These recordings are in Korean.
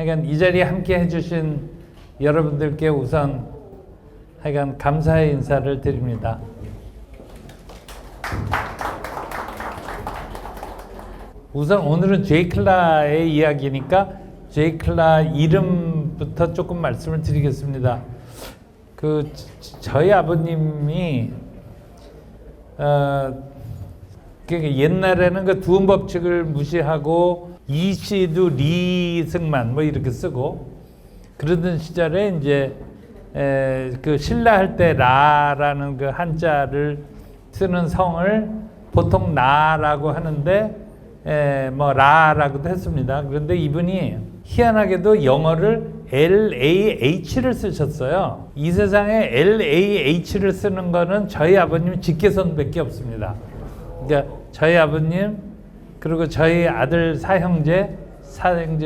하여간 이 자리에 함께 해주신 여러분들께 우선 하여간 감사의 인사를 드립니다. 우선 오늘은 제이클라의 이야기니까 제이클라 이름부터 조금 말씀을 드리겠습니다. 저희 아버님이 옛날에는 그 두음 법칙을 무시하고 이시도 리승만 뭐 이렇게 쓰고 그러던 시절에 이제 그 신라 할 때 라라는 그 한자를 쓰는 성을 보통 나라고 하는데 뭐 라라고도 했습니다. 그런데 이분이 희한하게도 영어를 LAH를 쓰셨어요. 이 세상에 LAH를 쓰는 거는 저희 아버님 직계손밖에 없습니다. 그러니까 저희 아버님 그리고 저희 아들 사형제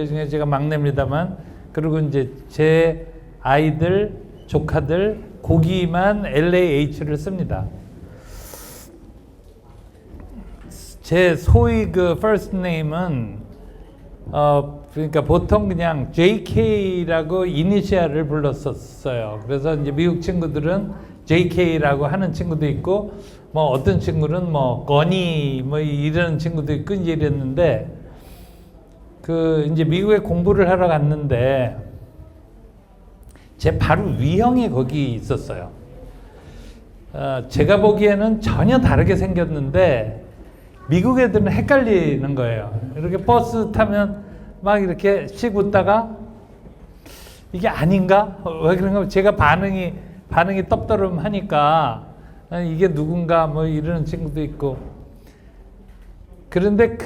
중에 제가 막내입니다만 그리고 이제 제 아이들 조카들 고기만 LAH를 씁니다. 제 소위 그 first name은 그러니까 보통 그냥 JK라고 이니셜을 불렀었어요. 그래서 이제 미국 친구들은 JK라고 하는 친구도 있고 뭐 어떤 친구는 뭐 건이 뭐 이런 친구도 있고 이제 이랬는데 그 이제 미국에 공부를 하러 갔는데 제 바로 위형이 거기 있었어요. 제가 보기에는 전혀 다르게 생겼는데 미국 애들은 헷갈리는 거예요. 이렇게 버스 타면 막 이렇게 씩 웃다가 이게 아닌가? 왜 그런가? 제가 반응이 떡더름하니까 이게 누군가 뭐 이러는 친구도 있고 그런데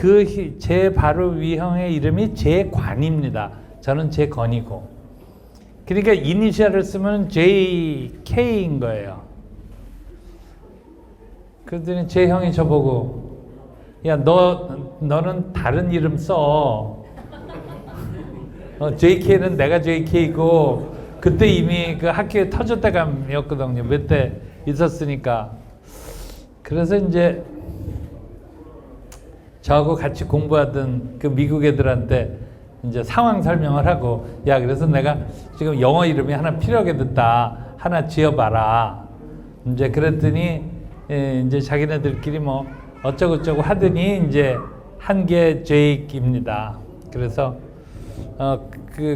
제 바로 위형의 이름이 제관입니다. 저는 제건이고 그러니까 이니셜을 쓰면 JK인 거예요. 그랬더니 제 형이 저보고 야, 너는 다른 이름 써. JK는 내가 JK고 그때 이미 그 학교에 터줏대감이었거든요. 몇 대 있었으니까. 그래서 이제 저하고 같이 공부하던 그 미국 애들한테 이제 상황 설명을 하고 야, 그래서 내가 지금 영어 이름이 하나 필요하게 됐다. 하나 지어봐라. 이제 그랬더니 이제 자기네들끼리 뭐 어쩌고저쩌고 하더니 이제 한 게 제이크입니다. 그래서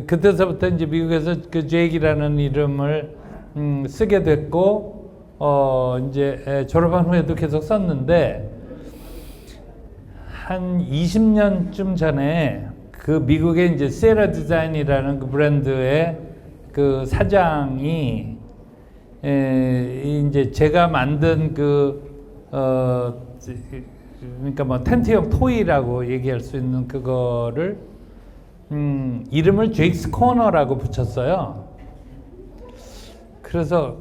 그때서부터 이제 미국에서 그 제이크라는 이름을 쓰게 됐고 이제 졸업한 후에도 계속 썼는데 한 20년쯤 전에 그 미국의 이제 세라 디자인이라는 그 브랜드의 그 사장이 이제 제가 만든 그러니까 뭐 텐트형 토이라고 얘기할 수 있는 그거를 이름을 제익스 코너라고 붙였어요. 그래서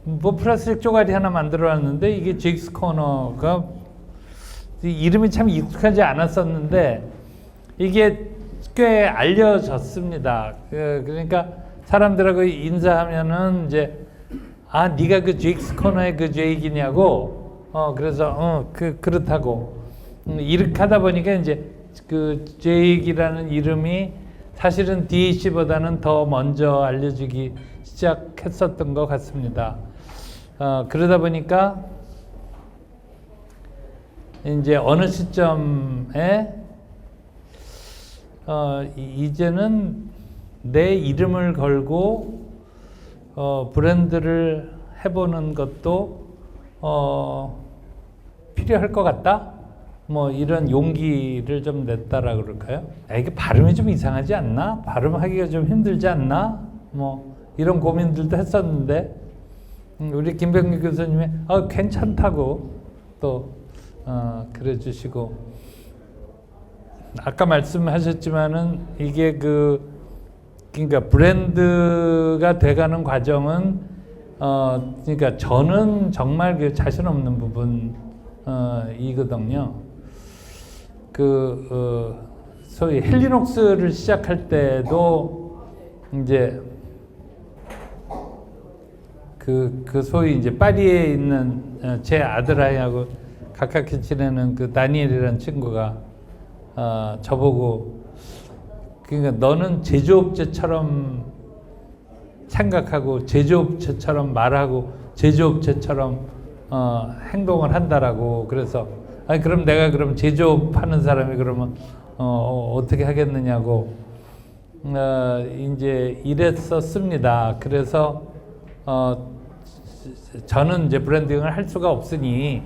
뭐 플라스틱 쪼가리 하나 만들어 놨는데 이게 제익스 코너가 이름이 참 익숙하지 않았었는데 이게 꽤 알려졌습니다. 그러니까 사람들하고 인사하면은 이제 아, 네가 그 제익스 코너의 그 제익이냐고. 그래서 그렇다고. 이렇게 하다 보니까 이제 그 제익이라는 이름이 사실은 DH보다는 더 먼저 알려지기 시작했었던 것 같습니다. 그러다 보니까 이제 어느 시점에 이제는 내 이름을 걸고 브랜드를 해보는 것도 필요할 것 같다? 뭐 이런 용기를 좀 냈다라 그럴까요? 이게 발음이 좀 이상하지 않나? 발음하기가 좀 힘들지 않나? 뭐 이런 고민들도 했었는데 우리 김병규 교수님이 괜찮다고 또 그래 주시고 아까 말씀하셨지만은 이게 그러니까 브랜드가 돼가는 과정은 그러니까 저는 정말 그 자신 없는 부분이거든요. 소위 헬리녹스를 시작할 때도 이제 소위 이제 파리에 있는 제 아들아이하고 가깝게 지내는 그 다니엘이라는 친구가 저보고 그러니까 너는 제조업체처럼 생각하고 제조업체처럼 말하고 제조업체처럼 행동을 한다라고. 그래서 아니 그럼 내가 그럼 제조업 하는 사람이 그러면 어떻게 하겠느냐고 이제 이랬었습니다. 그래서 저는 이제 브랜딩을 할 수가 없으니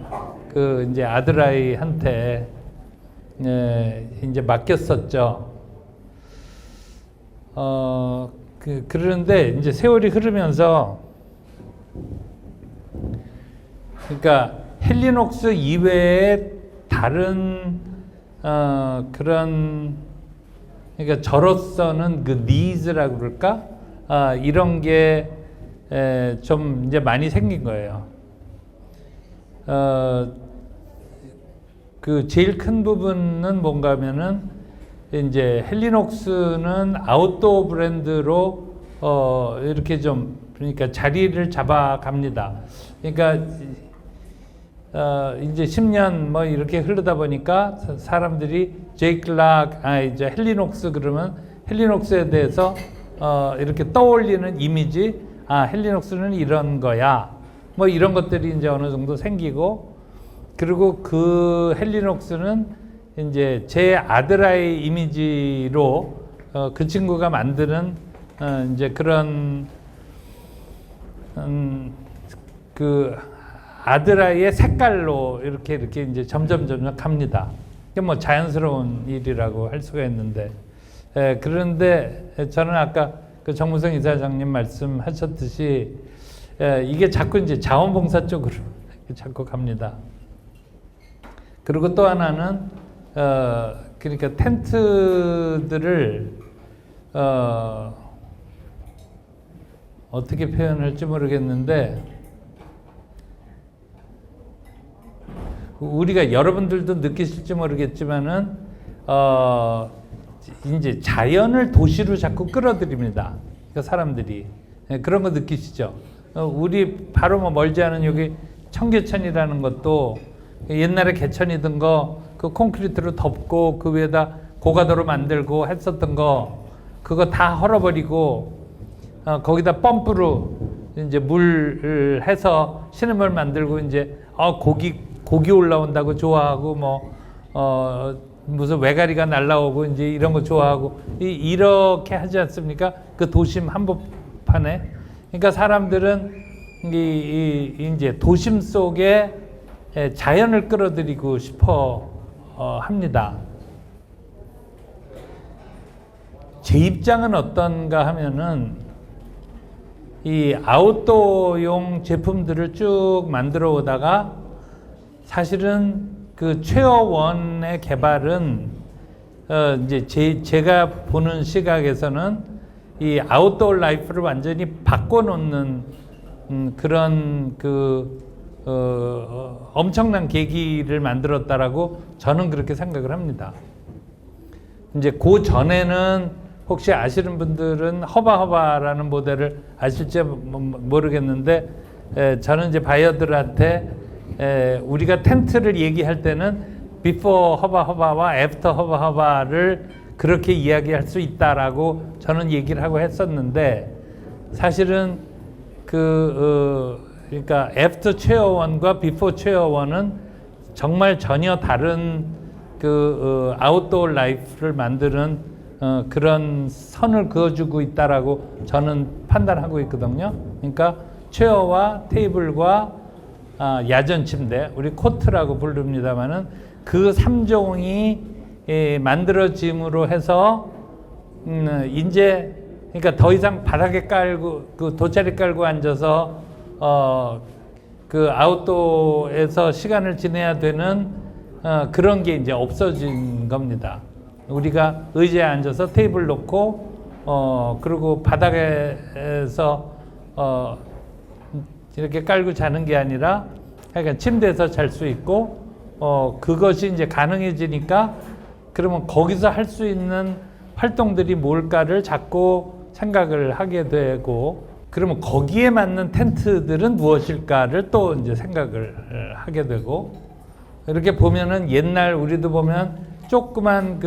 그 이제 아들아이한테 이제 맡겼었죠. 그러는데 이제 세월이 흐르면서 그러니까 헬리녹스 이외에 다른 그런 그러니까 저로서는 그 니즈라고 그럴까 이런 게 좀 이제 많이 생긴 거예요. 그 제일 큰 부분은 뭔가 하면은 이제 헬리녹스는 아웃도어 브랜드로 이렇게 좀 그러니까 자리를 잡아갑니다. 그러니까 이제 10년 뭐 이렇게 흐르다 보니까 사람들이 제이크 락, 이제 헬리녹스 그러면 헬리녹스에 대해서 이렇게 떠올리는 이미지, 헬리녹스는 이런 거야. 뭐 이런 것들이 이제 어느 정도 생기고, 그리고 그 헬리녹스는 이제 제 아들아이 이미지로 그 친구가 만드는 이제 그런 그 아들아이의 색깔로 이렇게 이제 점점 갑니다. 이게 뭐 자연스러운 일이라고 할 수가 있는데, 그런데 저는 아까 그 정무성 이사장님 말씀하셨듯이 이게 자꾸 이제 자원봉사 쪽으로 자꾸 갑니다. 그리고 또 하나는 그러니까 텐트들을 어떻게 표현할지 모르겠는데, 우리가 여러분들도 느끼실지 모르겠지만은 이제 자연을 도시로 자꾸 끌어들입니다. 그러니까 사람들이 그런 거 느끼시죠? 우리 바로 뭐 멀지 않은 여기 청계천이라는 것도 옛날에 개천이던 거 그 콘크리트로 덮고 그 위에다 고가도로 만들고 했었던 거 그거 다 헐어버리고 거기다 펌프로 이제 물을 해서 신음을 만들고 이제 고기 올라온다고 좋아하고 뭐 무슨 외가리가 날라오고 이제 이런 거 좋아하고 이렇게 하지 않습니까? 그 도심 한복판에. 그러니까 사람들은 이제 도심 속에 자연을 끌어들이고 싶어 합니다. 제 입장은 어떤가 하면은 이 아웃도어용 제품들을 쭉 만들어 오다가 사실은 그 최어원의 개발은 이제 제가 보는 시각에서는 이 아웃도어 라이프를 완전히 바꿔놓는 그런 엄청난 계기를 만들었다라고 저는 그렇게 생각을 합니다. 이제 그 전에는 혹시 아시는 분들은 허바허바라는 모델을 아실지 모르겠는데, 저는 이제 바이어들한테 우리가 텐트를 얘기할 때는 비포 허바허바와 애프터 허바허바를 그렇게 이야기할 수 있다라고 저는 얘기를 하고 했었는데, 사실은 그러니까 애프터 최어원과 비포 최어원은 정말 전혀 다른 아웃도어 라이프를 만드는 그런 선을 그어주고 있다라고 저는 판단하고 있거든요. 그러니까 체어와 테이블과 야전 침대, 우리 코트라고 부릅니다만은 그 3종이 만들어짐으로 해서 이제 그러니까 더 이상 바닥에 깔고 그 돗자리 깔고 앉아서 그 아웃도어에서 시간을 지내야 되는 그런 게 이제 없어진 겁니다. 우리가 의자에 앉아서 테이블 놓고 그리고 바닥에서 이렇게 깔고 자는 게 아니라 그러니까 침대에서 잘 수 있고 그것이 이제 가능해지니까 그러면 거기서 할 수 있는 활동들이 뭘까를 자꾸 생각을 하게 되고, 그러면 거기에 맞는 텐트들은 무엇일까를 또 이제 생각을 하게 되고, 이렇게 보면은 옛날 우리도 보면 조그만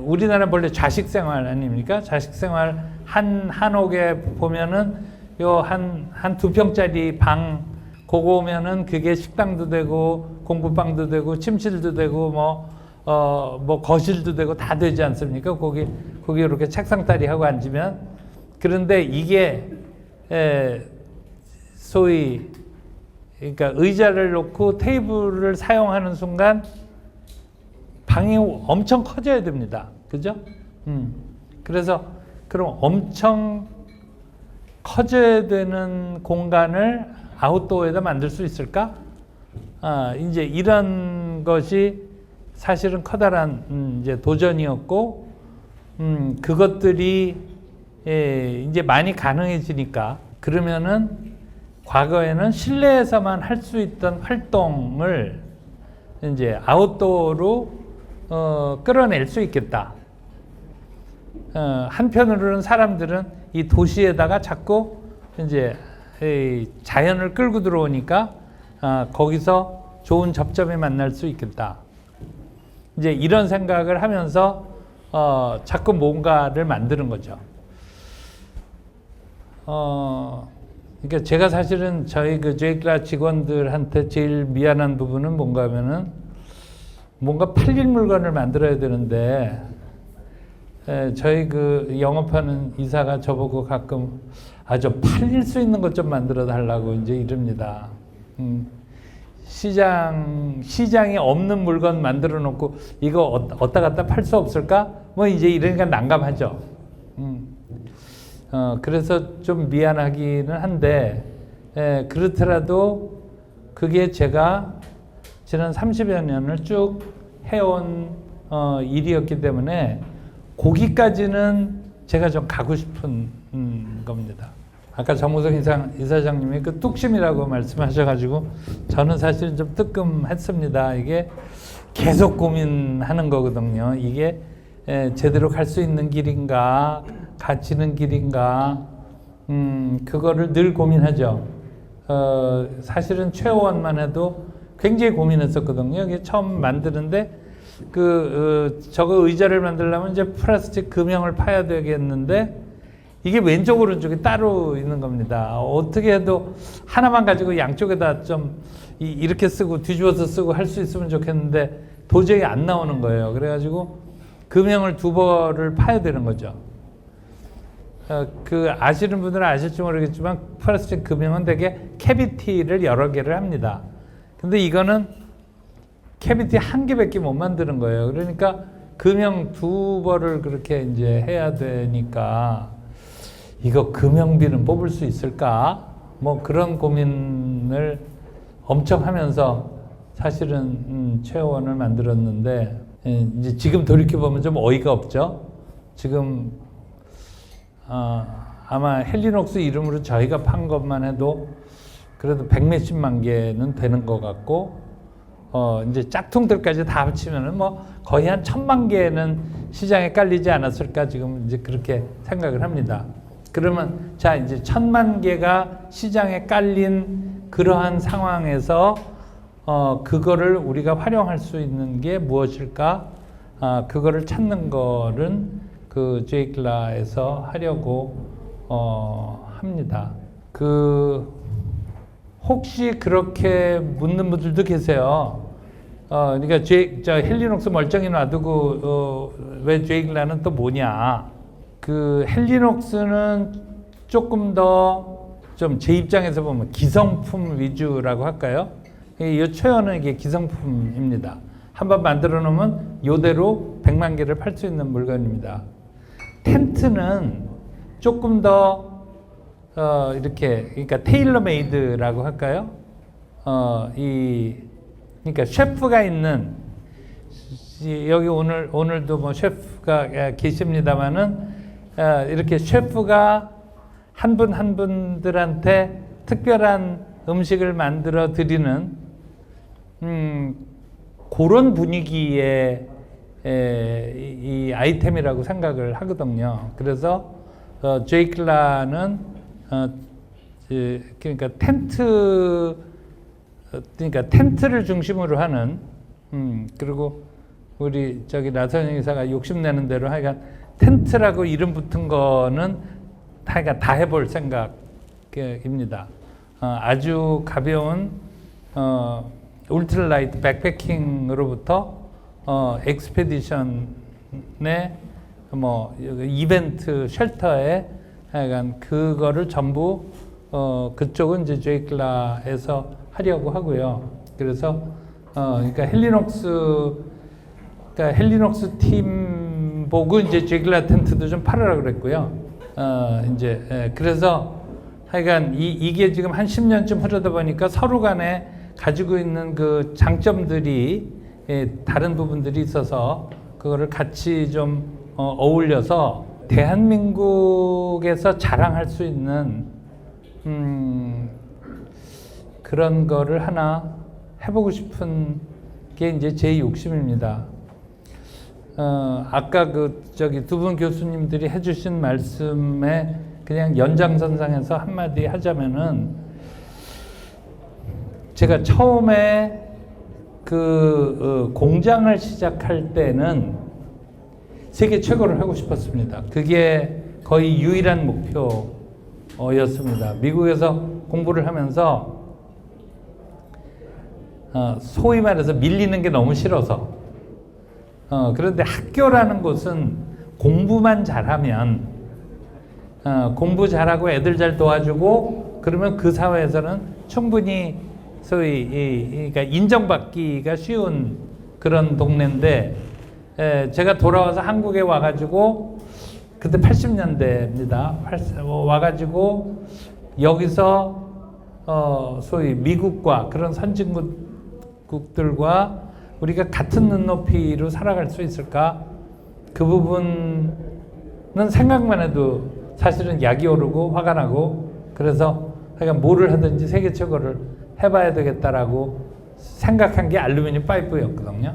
우리나라 원래 자식 생활 아닙니까? 자식 생활 한옥에 보면은 요 한 두 평짜리 방 그거 오면은 그게 식당도 되고 공부방도 되고 침실도 되고 뭐 거실도 되고 다 되지 않습니까? 거기 이렇게 책상다리 하고 앉으면. 그런데 이게 소위 그러니까 의자를 놓고 테이블을 사용하는 순간 방이 엄청 커져야 됩니다. 그죠? 그래서 그럼 엄청 커져야 되는 공간을 아웃도어에다 만들 수 있을까? 이제 이런 것이 사실은 커다란 이제 도전이었고, 그것들이 이제 많이 가능해지니까 그러면은 과거에는 실내에서만 할 수 있던 활동을 이제 아웃도어로 끌어낼 수 있겠다. 한편으로는 사람들은 이 도시에다가 자꾸 이제 자연을 끌고 들어오니까 거기서 좋은 접점에 만날 수 있겠다. 이제 이런 생각을 하면서 자꾸 뭔가를 만드는 거죠. 그러니까 제가 사실은 저희 그 제이클라 직원들한테 제일 미안한 부분은 뭔가 하면은 뭔가 팔릴 물건을 만들어야 되는데 저희 그 영업하는 이사가 저보고 가끔 좀 팔릴 수 있는 것 좀 만들어 달라고 이제 이럽니다. 시장에 없는 물건 만들어 놓고 이거 어디다 갖다 팔 수 없을까? 뭐 이제 이러니까 난감하죠. 그래서 좀 미안하기는 한데, 그렇더라도 그게 제가 지난 30여 년을 쭉 해온 일이었기 때문에 거기까지는 제가 좀 가고 싶은 겁니다. 아까 정무성 이사장님이 그 뚝심이라고 말씀하셔가지고 저는 사실 좀 뜨끔했습니다. 이게 계속 고민하는 거거든요. 이게 제대로 갈 수 있는 길인가, 갇히는 길인가, 그거를 늘 고민하죠. 사실은 최호원만 해도 굉장히 고민했었거든요. 이게 처음 만드는데 저거 의자를 만들려면 이제 플라스틱 금형을 파야 되겠는데 이게 왼쪽 오른쪽이 따로 있는 겁니다. 어떻게 해도 하나만 가지고 양쪽에다 좀 이렇게 쓰고 뒤집어서 쓰고 할 수 있으면 좋겠는데 도저히 안 나오는 거예요. 그래가지고 금형을 두 벌을 파야 되는 거죠. 아시는 분들은 아실지 모르겠지만 플라스틱 금형은 되게 캐비티를 여러 개를 합니다. 근데 이거는 캐비티 한 개밖에 못 만드는 거예요. 그러니까 금형 두 벌을 그렇게 이제 해야 되니까 이거 금형비는 뽑을 수 있을까? 뭐 그런 고민을 엄청 하면서 사실은 최원을 만들었는데 이제 지금 돌이켜 보면 좀 어이가 없죠. 지금 아마 헬리녹스 이름으로 저희가 판 것만 해도 그래도 100몇십만 개는 되는 것 같고, 이제 짝퉁들까지 다 합치면은 뭐 거의 한 1000만 개는 시장에 깔리지 않았을까 지금 이제 그렇게 생각을 합니다. 그러면 자 이제 1000만 개가 시장에 깔린 그러한 상황에서 그거를 우리가 활용할 수 있는 게 무엇일까? 그거를 찾는 거는 그 제이클라에서 하려고 합니다. 혹시 그렇게 묻는 분들도 계세요. 그러니까 저 헬리녹스 멀쩡히 놔두고 왜 제이클라는 또 뭐냐? 헬리녹스는 조금 더 좀 제 입장에서 보면 기성품 위주라고 할까요? 이 최연은 이게 기성품입니다. 한번 만들어 놓으면 이대로 100만 개를 팔 수 있는 물건입니다. 텐트는 조금 더 이렇게 그러니까 테일러 메이드라고 할까요? 그러니까 셰프가 있는 여기 오늘도 뭐 셰프가 계십니다만은 이렇게 셰프가 한 분 한 분들한테 특별한 음식을 만들어 드리는 그런 분위기의 이 아이템이라고 생각을 하거든요. 그래서 제이클라는 그러니까 텐트를 중심으로 하는 그리고 우리 저기 나선영 이사가 욕심내는 대로 하여간 텐트라고 이름 붙은 거는 하여간 다 해볼 생각입니다. 아주 가벼운 울트라라이트 백패킹으로부터 엑스페디션의 뭐 이벤트 쉘터에 하여간 그거를 전부 그쪽은 이제 제이클라에서 하려고 하고요. 그래서 그러니까 헬리녹스 팀보고 이제 제이클라 텐트도 좀 팔으라 그랬고요. 이제 그래서 하여간 이게 지금 한 10년쯤 흐르다 보니까 서로 간에 가지고 있는 그 장점들이 다른 부분들이 있어서 그거를 같이 좀 어울려서 대한민국에서 자랑할 수 있는 그런 거를 하나 해보고 싶은 게 이제 제 욕심입니다. 아까 그 저기 두 분 교수님들이 해주신 말씀에 그냥 연장선상에서 한마디 하자면은, 제가 처음에 그 공장을 시작할 때는 세계 최고를 하고 싶었습니다. 그게 거의 유일한 목표였습니다. 미국에서 공부를 하면서 소위 말해서 밀리는 게 너무 싫어서, 그런데 학교라는 곳은 공부만 잘하면, 공부 잘하고 애들 잘 도와주고 그러면 그 사회에서는 충분히 소위 그러니까 인정받기가 쉬운 그런 동네인데, 제가 돌아와서 한국에 와가지고 그때 80년대입니다. 와가지고 여기서 소위 미국과 그런 선진국들과 우리가 같은 눈높이로 살아갈 수 있을까? 그 부분은 생각만 해도 사실은 약이 오르고 화가 나고, 그래서 하여간 뭐를 하든지 세계 최고를 해봐야 되겠다라고 생각한 게 알루미늄 파이프였거든요.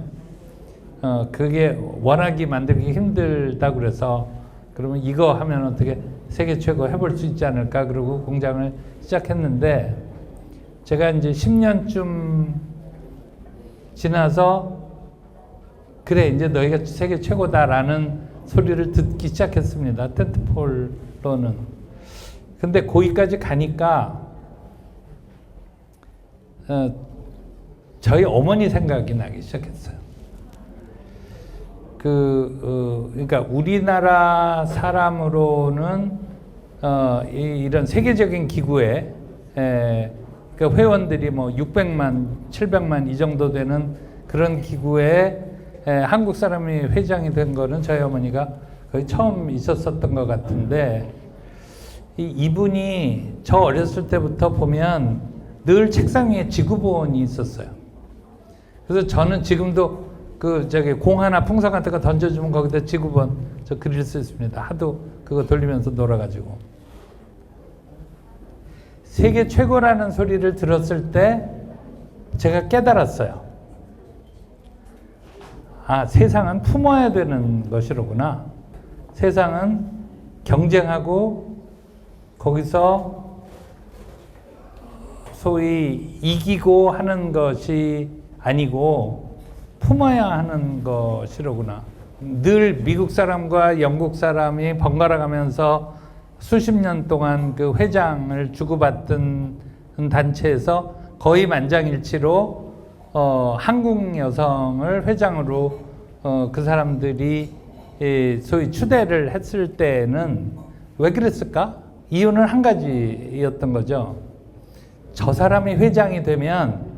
그게 원하기 만들기 힘들다 그래서, 그러면 이거 하면 어떻게 세계 최고 해볼 수 있지 않을까? 그러고 공장을 시작했는데, 제가 이제 10년쯤 지나서 그래 이제 너희가 세계 최고다라는 소리를 듣기 시작했습니다. 텐트폴로는. 근데 거기까지 가니까 저희 어머니 생각이 나기 시작했어요. 그러니까 우리나라 사람으로는 이런 세계적인 기구에 그러니까 회원들이 뭐 600만, 700만 이 정도 되는 그런 기구에 한국 사람이 회장이 된 거는 저희 어머니가 거의 처음 있었었던 것 같은데, 이분이 저 어렸을 때부터 보면 늘 책상 위에 지구본이 있었어요. 그래서 저는 지금도 그 저기 공 하나 풍선 같은 거 던져주면 거기다 지구본 저 그릴 수 있습니다. 하도 그거 돌리면서 놀아가지고. 세계 최고라는 소리를 들었을 때 제가 깨달았어요. 아, 세상은 품어야 되는 것이로구나. 세상은 경쟁하고 거기서 소위 이기고 하는 것이 아니고 품어야 하는 것이로구나. 늘 미국 사람과 영국 사람이 번갈아 가면서 수십 년 동안 그 회장을 주고받던 단체에서 거의 만장일치로 한국 여성을 회장으로 그 사람들이 소위 추대를 했을 때는 왜 그랬을까? 이유는 한 가지였던 거죠. 저 사람이 회장이 되면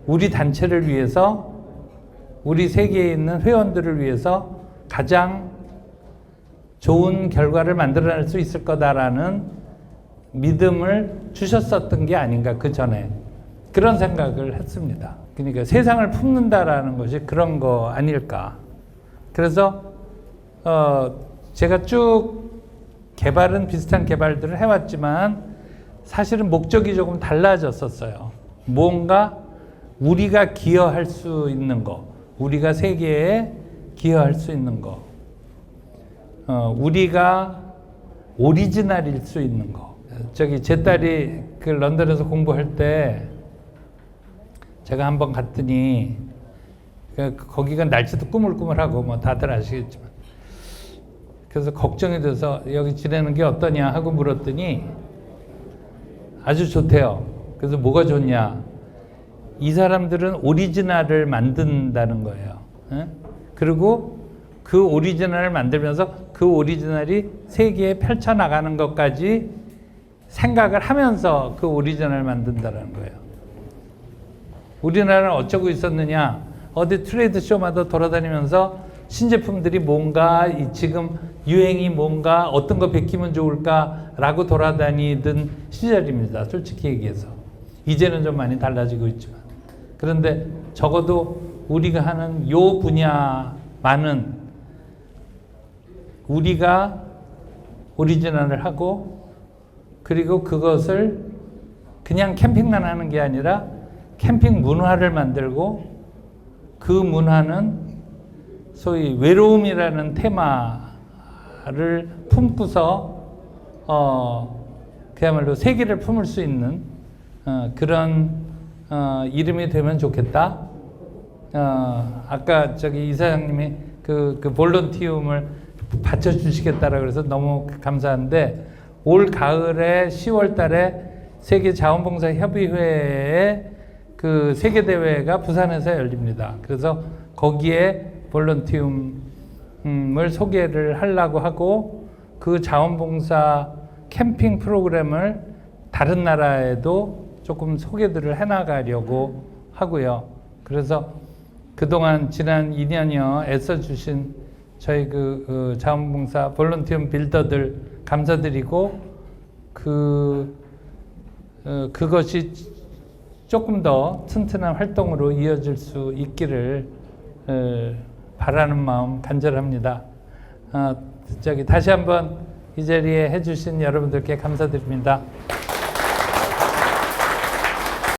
우리 단체를 위해서, 우리 세계에 있는 회원들을 위해서 가장 좋은 결과를 만들어낼 수 있을 거다라는 믿음을 주셨었던 게 아닌가, 그 전에. 그런 생각을 했습니다. 그러니까 세상을 품는다라는 것이 그런 거 아닐까. 그래서 제가 쭉 비슷한 개발들을 해왔지만 사실은 목적이 조금 달라졌었어요. 뭔가 우리가 기여할 수 있는 거, 우리가 세계에 기여할 수 있는 거, 우리가 오리지널일 수 있는 거. 저기 제 딸이 그 런던에서 공부할 때 제가 한번 갔더니 거기가 날씨도 꾸물꾸물하고 뭐 다들 아시겠지만. 그래서 걱정이 돼서 여기 지내는 게 어떠냐 하고 물었더니 아주 좋대요. 그래서 뭐가 좋냐? 이 사람들은 오리지널을 만든다는 거예요. 그리고 그 오리지널을 만들면서 그 오리지널이 세계에 펼쳐나가는 것까지 생각을 하면서 그 오리지널을 만든다는 거예요. 우리나라는 어쩌고 있었느냐? 어디 트레이드 쇼마다 돌아다니면서 신제품들이 뭔가, 지금 유행이 뭔가, 어떤 거 베끼면 좋을까라고 돌아다니던 시절입니다. 솔직히 얘기해서. 이제는 좀 많이 달라지고 있지만. 그런데 적어도 우리가 하는 요 분야만은 우리가 오리지널을 하고, 그리고 그것을 그냥 캠핑만 하는 게 아니라 캠핑 문화를 만들고, 그 문화는 소위 외로움이라는 테마를 품고서 그야말로 세계를 품을 수 있는 그런 이름이 되면 좋겠다. 아까 저기 이사장님이 그 볼런티움을 받쳐주시겠다라고 그래서 너무 감사한데, 올 가을에 10월 달에 세계 자원봉사 협의회에 그 세계 대회가 부산에서 열립니다. 그래서 거기에 볼런티움을 소개를 하려고 하고, 그 자원봉사 캠핑 프로그램을 다른 나라에도 조금 소개들을 해나가려고 하고요. 그래서 그동안 지난 2년여 애써주신 저희 그 자원봉사 볼런티움 빌더들 감사드리고, 그것이 조금 더 튼튼한 활동으로 이어질 수 있기를 바라는 마음 간절합니다. 다시 한번 이 자리에 해주신 여러분들께 감사드립니다.